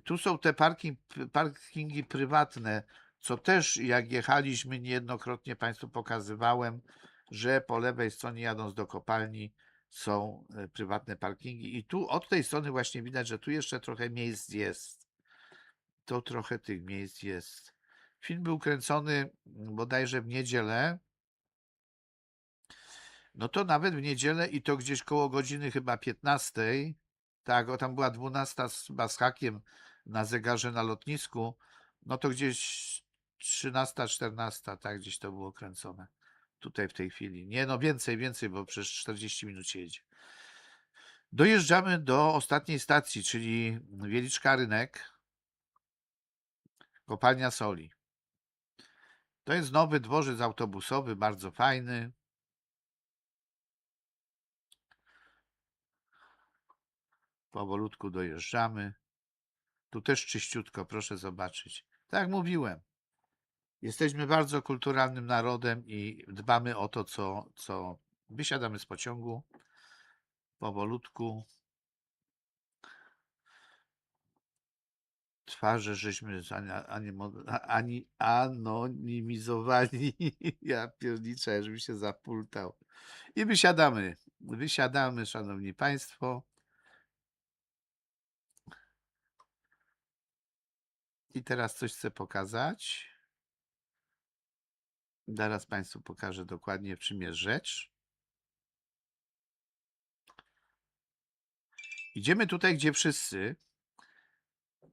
Tu są te parkingi prywatne, co też jak jechaliśmy niejednokrotnie Państwu pokazywałem, że po lewej stronie jadąc do kopalni są prywatne parkingi i tu od tej strony właśnie widać, że tu jeszcze trochę miejsc jest. To trochę tych miejsc jest. Film był kręcony bodajże w niedzielę. No to nawet w niedzielę i to gdzieś koło godziny chyba 15. Tak, o tam była 12 chyba z hakiem na zegarze na lotnisku. No to gdzieś 13, 14, tak gdzieś to było kręcone. Tutaj w tej chwili. Nie, no więcej, bo przez 40 minut się jedzie. Dojeżdżamy do ostatniej stacji, czyli Wieliczka Rynek, kopalnia soli. To jest nowy dworzec autobusowy, bardzo fajny. Powolutku dojeżdżamy. Tu też czyściutko, proszę zobaczyć. Tak jak mówiłem, jesteśmy bardzo kulturalnym narodem i dbamy o to, co wysiadamy z pociągu. Powolutku. Twarze żeśmy anonimizowali. Ja pierniczę, żeby się zapultał. I wysiadamy. Wysiadamy, szanowni państwo. I teraz coś chcę pokazać. Zaraz Państwu pokażę dokładnie, w czym jest rzecz. Idziemy tutaj, gdzie wszyscy.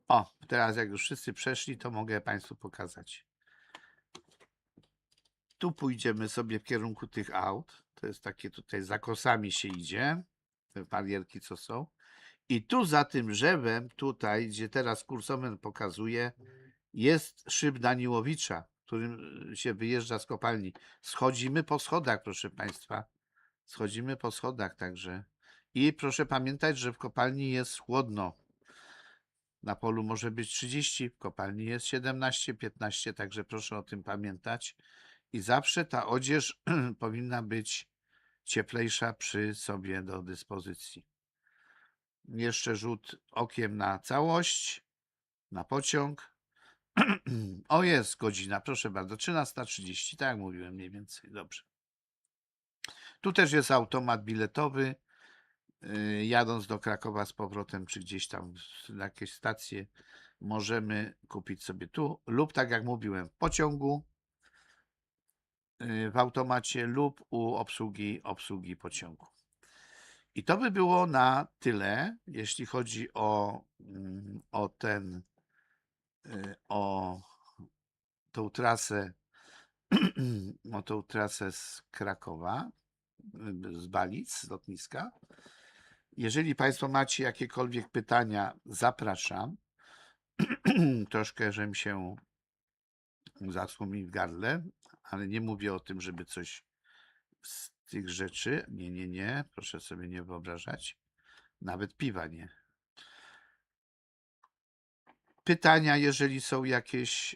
O, teraz jak już wszyscy przeszli, to mogę Państwu pokazać. Tu pójdziemy sobie w kierunku tych aut. To jest takie tutaj za kosami się idzie. Te barierki, co są. I tu za tym drzewem, tutaj, gdzie teraz kursomen pokazuje, jest szyb Daniłowicza, którym się wyjeżdża z kopalni. Schodzimy po schodach, proszę Państwa. Schodzimy po schodach także. I proszę pamiętać, że w kopalni jest chłodno. Na polu może być 30, w kopalni jest 17, 15, także proszę o tym pamiętać. I zawsze ta odzież powinna być cieplejsza przy sobie do dyspozycji. Jeszcze rzut okiem na całość, na pociąg. O, jest godzina, proszę bardzo, 13:30, tak jak mówiłem mniej więcej, dobrze. Tu też jest automat biletowy, jadąc do Krakowa z powrotem, czy gdzieś tam na jakieś stacje, możemy kupić sobie tu, lub tak jak mówiłem, w pociągu, w automacie lub u obsługi pociągu. I to by było na tyle, jeśli chodzi o tą trasę, o tą trasę z Krakowa, z Balic, z lotniska. Jeżeli Państwo macie jakiekolwiek pytania, zapraszam. Troszkę, żem się zaschło mi w gardle, ale nie mówię o tym, żeby coś z tych rzeczy. Nie, proszę sobie nie wyobrażać. Nawet piwa nie. Pytania, jeżeli są jakieś,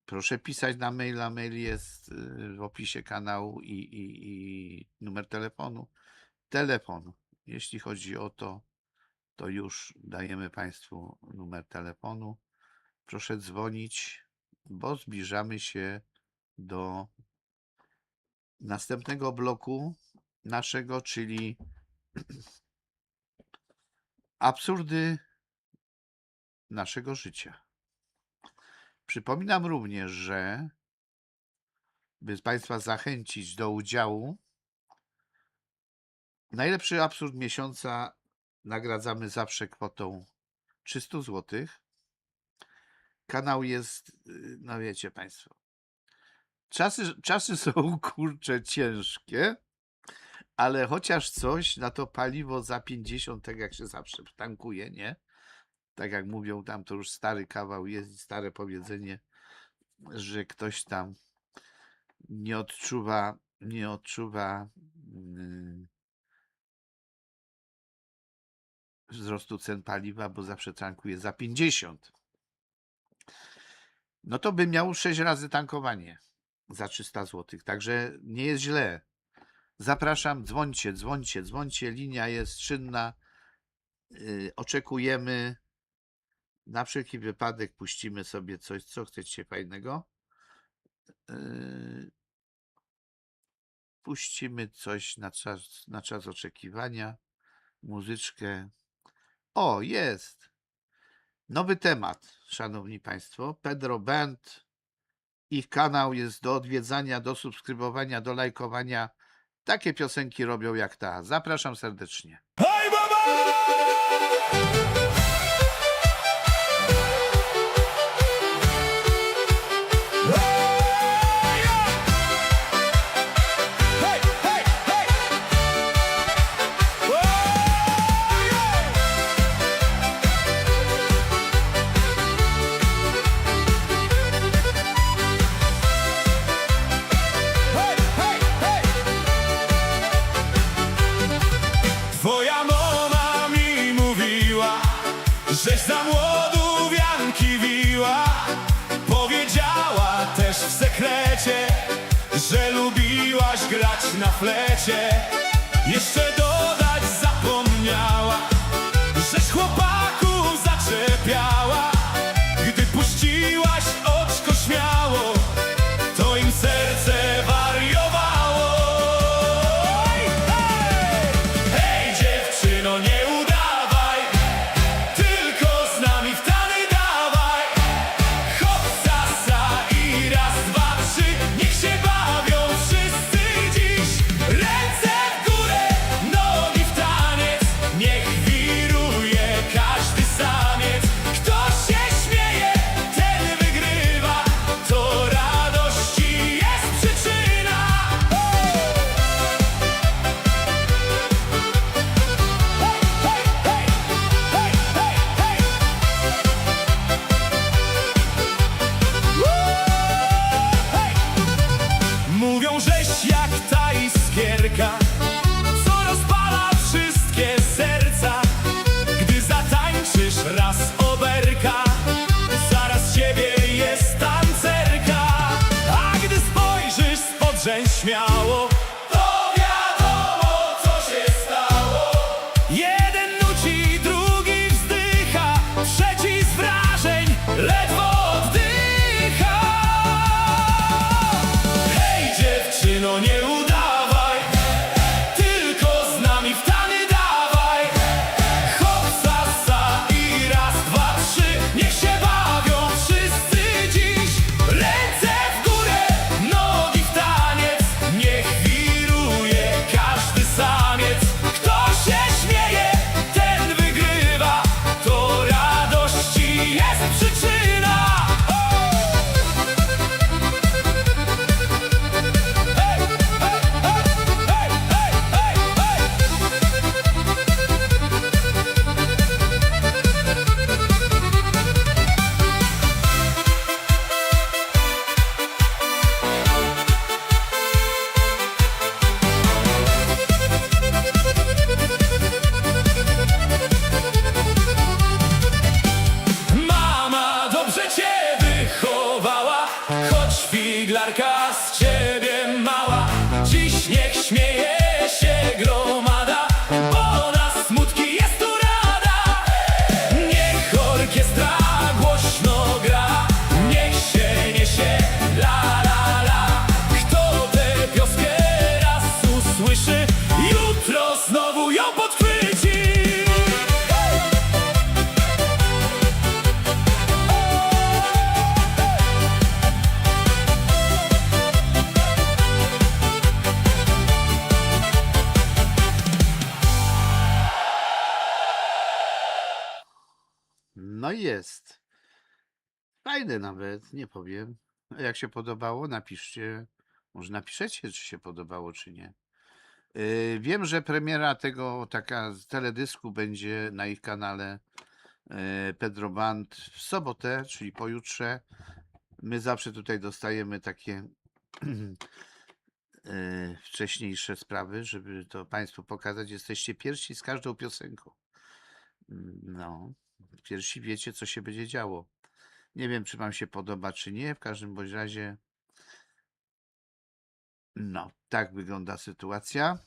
proszę pisać na maila. Mail jest w opisie kanału i numer telefonu. Telefon, jeśli chodzi o to, to już dajemy Państwu numer telefonu. Proszę dzwonić, bo zbliżamy się do następnego bloku naszego, czyli absurdy naszego życia. Przypominam również, że by Państwa zachęcić do udziału, najlepszy absurd miesiąca nagradzamy zawsze kwotą 300 zł. Kanał jest, no wiecie Państwo, czasy są kurcze ciężkie, ale chociaż coś na to paliwo za 50, tak jak się zawsze tankuje, nie? Tak jak mówią tam, to już stary kawał jest i stare powiedzenie, że ktoś tam nie odczuwa wzrostu cen paliwa, bo zawsze tankuje za 50. No to by miał 6 razy tankowanie za 300 zł. Także nie jest źle. Zapraszam, dzwońcie. Linia jest czynna. Oczekujemy. Na wszelki wypadek puścimy sobie coś, co chcecie fajnego. Puścimy coś na czas oczekiwania. Muzyczkę. O, jest! Nowy temat, szanowni Państwo. Pedro Band. Ich kanał jest do odwiedzania, do subskrybowania, do lajkowania. Takie piosenki robią jak ta. Zapraszam serdecznie. Hej, baba! Twoja mama mi mówiła, żeś za młodu wianki wiła. Powiedziała też w sekrecie, że lubiłaś grać na flecie. Jeszcze dodać zapomniała, żeś chłopaków zaczepiała. Gdy puściłaś oczko śmiało, to im serce wariowało. Hej dziewczyno, nie udawaj, tylko z nami w tany dawaj. Hop, sasa i raz, dwa, trzy, niech się bawią wszyscy dziś. Ręce w górę, nogi w taniec, niech wiruje każdy samiec. Kto się śmieje, ten wygrywa, to radości jest przyczyna. Mówią, żeś jak ta iskierka, co rozpala wszystkie serca. Gdy zatańczysz raz oberka, zaraz ciebie jest tancerka. A gdy spojrzysz spod śmiało, to wiadomo co się stało. Jeden nuci, drugi wzdycha, trzeci z wrażeń ledwo oddycha. Hej dziewczyno, nie udawaj, tylko z nami w tany dawaj. figlarka z ciebie mała. Dziś niech śmieje się gromada, bo na smutki jest tu rada. Niech orkiestra głośno gra, niech się niesie la la la. Kto tę pioskę raz usłyszy, jutro znowu ją podchwyci. No i jest. Fajne nawet, nie powiem. A jak się podobało, napiszcie. Może napiszecie, czy się podobało, czy nie. Wiem, że premiera tego taka z teledysku będzie na ich kanale Pedro Band w sobotę, czyli pojutrze. My zawsze tutaj dostajemy takie wcześniejsze sprawy, żeby to Państwu pokazać. Jesteście pierwsi z każdą piosenką. No, pierwsi wiecie, co się będzie działo. Nie wiem, czy Wam się podoba, czy nie. W każdym bądź razie, no, tak wygląda sytuacja.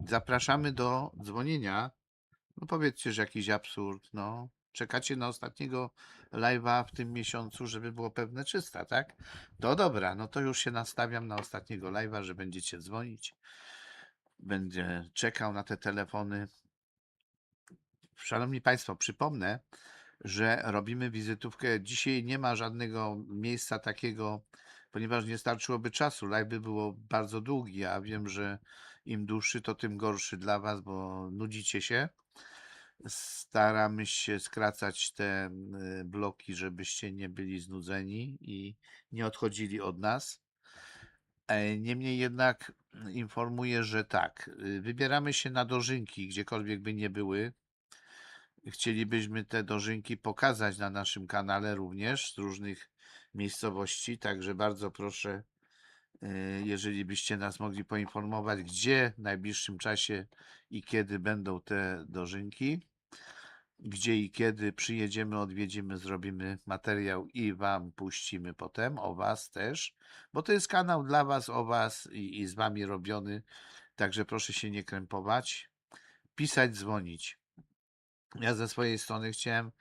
Zapraszamy do dzwonienia. No powiedzcie, że jakiś absurd, no. Czekacie na ostatniego live'a w tym miesiącu, żeby było pewne 300, tak? No dobra, no to już się nastawiam na ostatniego live'a, że będziecie dzwonić. Będę czekał na te telefony. Szanowni Państwo, przypomnę, że robimy wizytówkę. Dzisiaj nie ma żadnego miejsca takiego, ponieważ nie starczyłoby czasu. Live by było bardzo długi, a wiem, że im dłuższy, to tym gorszy dla Was, bo nudzicie się. Staramy się skracać te bloki, żebyście nie byli znudzeni i nie odchodzili od nas. Niemniej jednak informuję, że tak, wybieramy się na dożynki, gdziekolwiek by nie były. Chcielibyśmy te dożynki pokazać na naszym kanale również z różnych miejscowości, także bardzo proszę, jeżeli byście nas mogli poinformować, gdzie w najbliższym czasie i kiedy będą te dożynki, gdzie i kiedy przyjedziemy, odwiedzimy, zrobimy materiał i Wam puścimy potem, o Was też, bo to jest kanał dla Was, o Was i z Wami robiony, także proszę się nie krępować, pisać, dzwonić. Ja ze swojej strony chciałem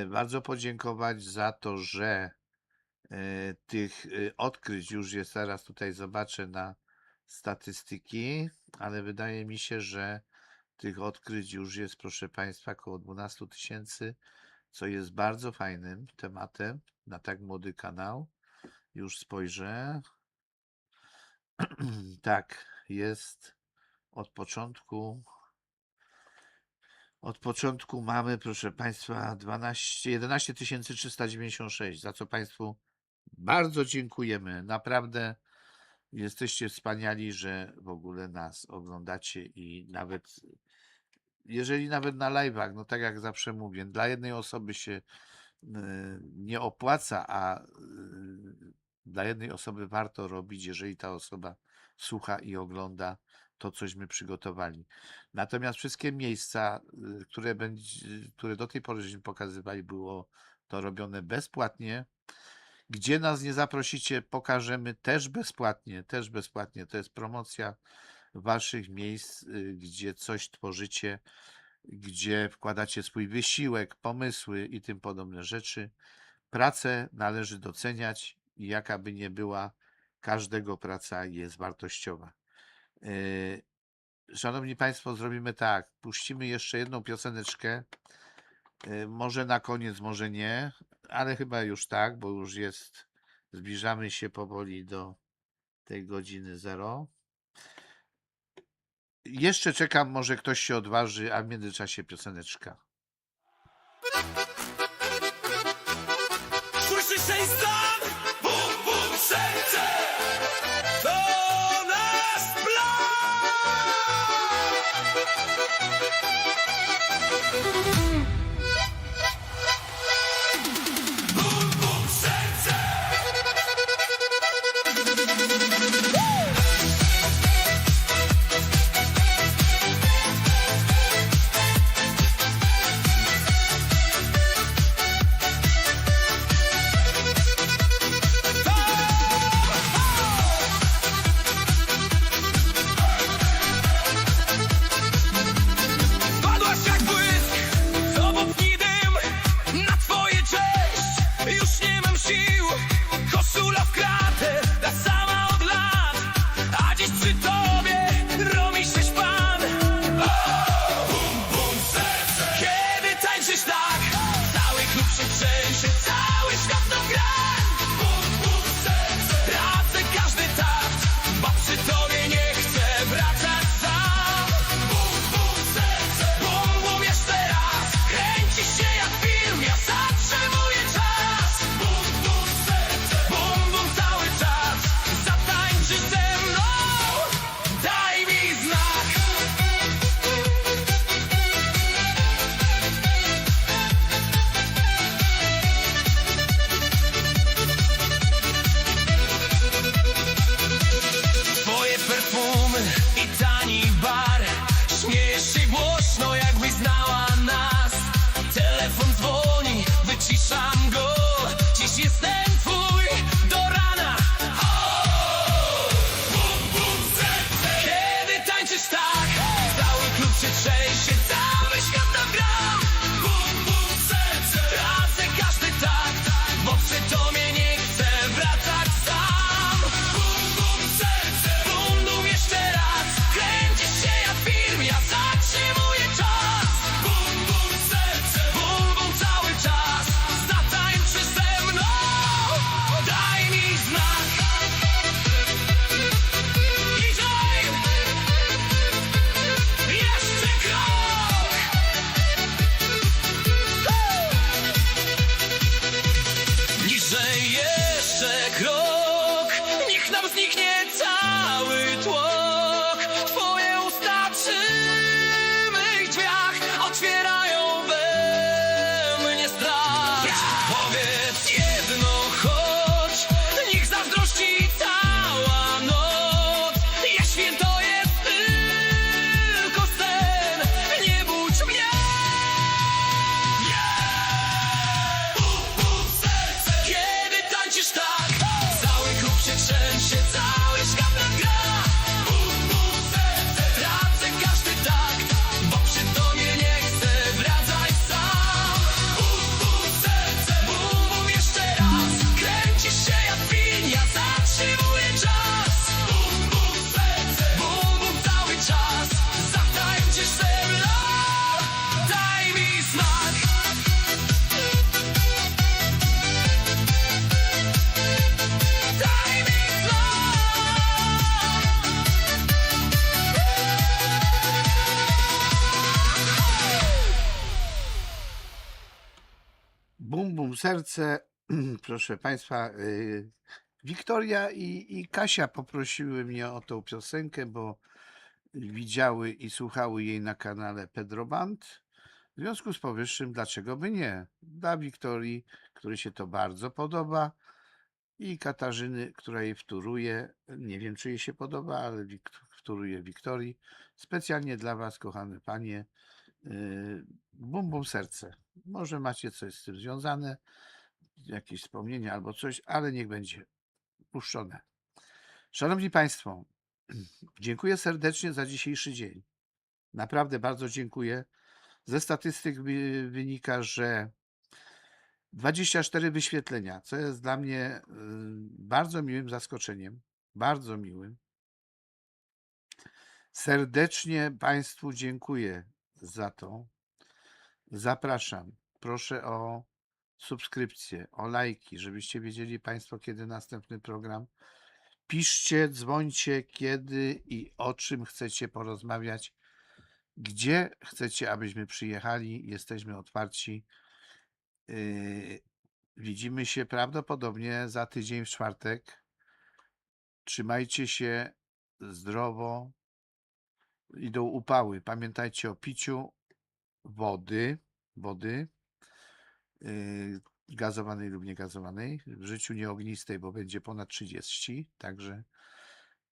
bardzo podziękować za to, że tych odkryć już jest, teraz tutaj zobaczę na statystyki, ale wydaje mi się, że tych odkryć już jest, proszę Państwa, około 12 000, co jest bardzo fajnym tematem na tak młody kanał. Już spojrzę. Tak, jest od początku. Od początku mamy, proszę Państwa, 11 396, za co Państwu bardzo dziękujemy. Naprawdę jesteście wspaniali, że w ogóle nas oglądacie i nawet, jeżeli nawet na live'ach, no tak jak zawsze mówię, dla jednej osoby się nie opłaca, a dla jednej osoby warto robić, jeżeli ta osoba słucha i ogląda to, cośmy przygotowali. Natomiast wszystkie miejsca, które do tej pory żeśmy pokazywali, było to robione bezpłatnie. Gdzie nas nie zaprosicie, pokażemy też bezpłatnie, też bezpłatnie. To jest promocja Waszych miejsc, gdzie coś tworzycie, gdzie wkładacie swój wysiłek, pomysły i tym podobne rzeczy. Pracę należy doceniać i jaka by nie była, każdego praca jest wartościowa. Szanowni Państwo, zrobimy tak, puścimy jeszcze jedną pioseneczkę, może na koniec, może nie, ale chyba już tak, bo już jest, zbliżamy się powoli do tej godziny 0. Jeszcze czekam, może ktoś się odważy, a w międzyczasie pioseneczka. Słyszysz ten stan? Bum, bum, serce! To nasz plan! Bum, bum, serce! zniknie cały tłok. Twoje usta przy mych drzwiach otwierają we mnie strach. Powiedz jedno, choć niech zazdrości cała noc. Jeśli to jest tylko sen, nie budź mnie. Kiedy tańczysz tak, cały klub się trzęsie, cały świat nam gra. Tracę każdy takt, bo przy tobie nie chcę wracać sam. Bum, bum, jeszcze raz, kręcisz się jak film, ja zatrzymuję czas. Bum, bum, cały czas, zatańczysz ze mną. Daj mi smak. Daj mi Bum, bum, serce. Proszę Państwa, Wiktoria i Kasia poprosiły mnie o tą piosenkę, bo widziały i słuchały jej na kanale Pedro Band. W związku z powyższym, dlaczego by nie? Dla Wiktorii, której się to bardzo podoba, i Katarzyny, która jej wtóruje. Nie wiem, czy jej się podoba, ale wtóruje Wiktorii. Specjalnie dla Was, kochane panie, Bum Bum Serce. Może macie coś z tym związane, jakieś wspomnienia albo coś, ale niech będzie puszczone. Szanowni Państwo, dziękuję serdecznie za dzisiejszy dzień. Naprawdę bardzo dziękuję. Ze statystyk wynika, że 24 wyświetlenia, co jest dla mnie bardzo miłym zaskoczeniem. Bardzo miłym. Serdecznie Państwu dziękuję za to. Zapraszam. Proszę o subskrypcję, o lajki, żebyście wiedzieli Państwo, kiedy następny program. Piszcie, dzwońcie, kiedy i o czym chcecie porozmawiać, gdzie chcecie, abyśmy przyjechali. Jesteśmy otwarci. Widzimy się prawdopodobnie za tydzień w czwartek. Trzymajcie się zdrowo. Idą upały. Pamiętajcie o piciu wody, gazowanej lub niegazowanej, w życiu nieognistej, bo będzie ponad 30, także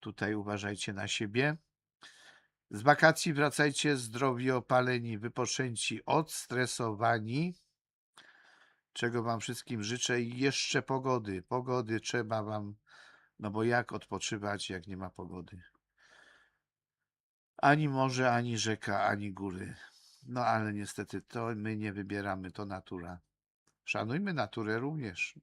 tutaj uważajcie na siebie. Z wakacji wracajcie zdrowi, opaleni, wypoczęci, odstresowani, czego Wam wszystkim życzę, i jeszcze pogody trzeba Wam, no bo jak odpoczywać, jak nie ma pogody? Ani morze, ani rzeka, ani góry. No ale niestety to my nie wybieramy, to natura. Szanujmy naturę również.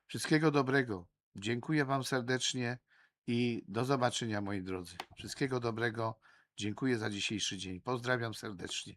Wszystkiego dobrego. Dziękuję Wam serdecznie i do zobaczenia, moi drodzy. Wszystkiego dobrego. Dziękuję za dzisiejszy dzień. Pozdrawiam serdecznie.